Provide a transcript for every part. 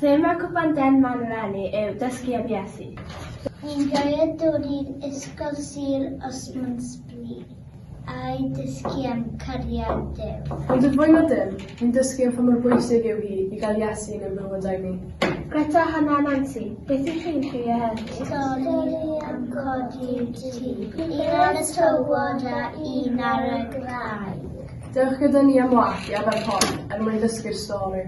Thema cwpan Denman eleni yw dysgu am Iesu. Ni'n joio dod i'r ysgol Sul Osmansbury a'i dysgu am cariad Duw. Ond yn fwy na dim, ni'n dysgu am pa mor bwysig yw hi i gael Iesu yn ein bywydau ni. Greta Hannah Nancy, beth yw'ch chi'n chwilio heddi? Stori am codi'r tŷ, un ar y tywod a un ar y graig. Dewch gyda ni am wall i aber hon er mwyn dysgu'r stori.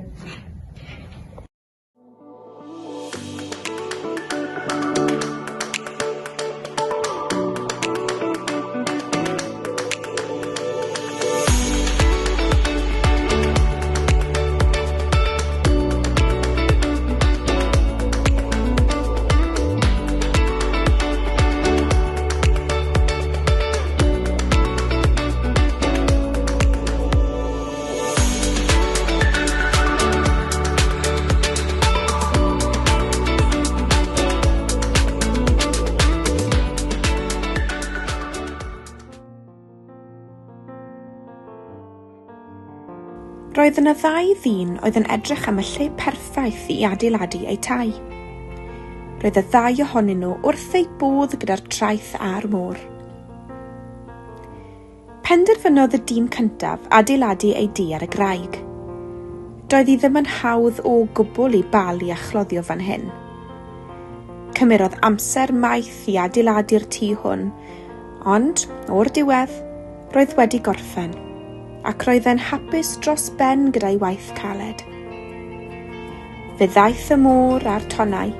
Roedd yna ddau ddyn oedd yn edrych am y lle perffaith i adeiladu eu tai. Roedd y ddau ohonyn nhw wrth eu bodd gyda'r traeth a'r môr. Penderfynodd y dyn cyntaf adeiladu ei dŷ ar y graig. Doedd hi ddim yn hawdd o gwbl i balu a chloddio fan hyn. Cymerodd amser maith i adeiladu'r tŷ hwn, ond, o'r diwedd, roedd wedi gorffen, ac roedd e'n hapus dros ben gyda'i waith caled. Fe ddaeth y môr a'r tonnau,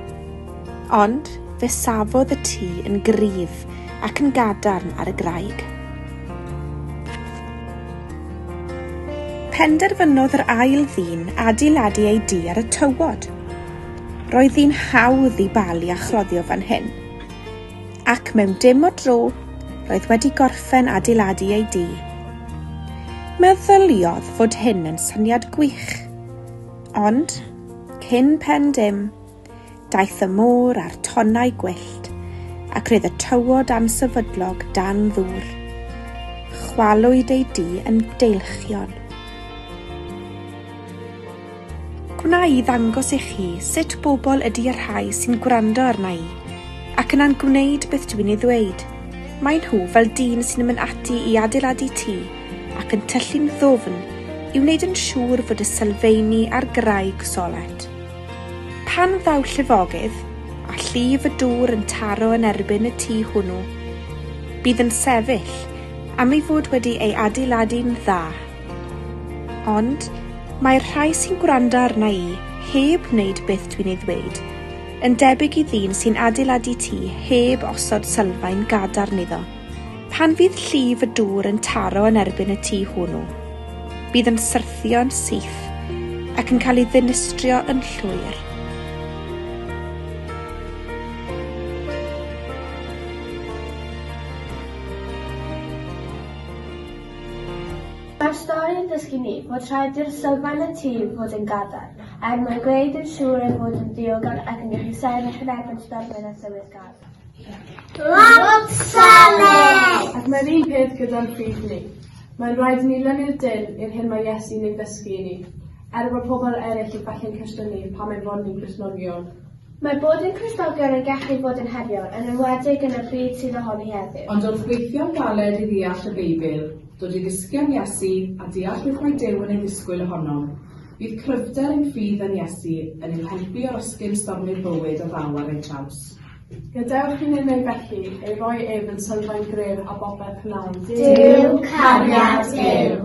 ond fe safodd y tŷ yn gryf ac yn gadarn ar y graig. Penderfynodd yr ail ddyn adeiladu ei dŷ ar y tywod. Roedd hi'n hawdd i balu a chloddio fan hyn, ac mewn dim o dro, roedd wedi gorffen adeiladu ei dŷ. Meddyliodd fod hyn yn syniad gwych, ond, cyn pen dim, daeth y môr a'r tonnau gwyllt ac roedd y tywod ansefydlog dan ddŵr. Chwalwyd ei dŷ yn deilchion. Gwna i ddangos i chi sut bobl ydy y rhai sy'n gwrando arna i ac yna'n gwneud beth dwi'n ei ddweud. Mae nhw fel dyn sy'n mynd ati i adeiladu tŷ ac yn tyllu'n ddofn i wneud yn siŵr fod y sylfeini a'r graig solet. Pan ddaw llifogydd a llif y dŵr yn taro yn erbyn y tŷ hwnnw, bydd yn sefyll am ei fod wedi ei adeiladu'n dda. Ond mae'r rhai sy'n gwrando arna i heb wneud beth dwi'n ei ddweud, yn debyg i ddyn sy'n adeiladu tŷ heb osod sylfaen gadarn iddo. Pan fydd llif y dŵr yn taro yn erbyn y tŷ hwnnw, bydd yn syrthio'n syth ac yn cael ei ddinistrio yn llwyr. Mae'r stori yn dysgu ni fod rhaid i'r sylfaen y tŷ fod yn gadarn, er mwyn gwneud yn siŵr ei fod yn ddiogel ac yn gallu sefyll yn erbyn stormyn a sefyll gaf. Lot saled! Ac mae'r un peth gyda'n ffydd ni. Mae'n rhaid ni lynu'r dyn i'r hyn mae Iesu'n ei ddysgu i ni, bod pobl eraill yn falle'n cwestiynu pan mae'n fod ni'n Cristnogion. Mae bod yn Cristnogion yn gallu bod yn heriol, yn enwedig yn y byd sydd ohoni heddiw. Ond wrth gweithio'n galed i ddeall y Beibl, dod i ddysgu am Iesu a deall beth mae Duw yn ei ddisgwyl ohonom, bydd cryfder ein ffydd yn Iesu yn ein helpu o'r osgyn stormi'r bywyd o ddaw ar ein traws. Gadewch i ni wneud felly, ei roi ef yn sylfaen gref a bopeth pnawn. Duw cariad Duw.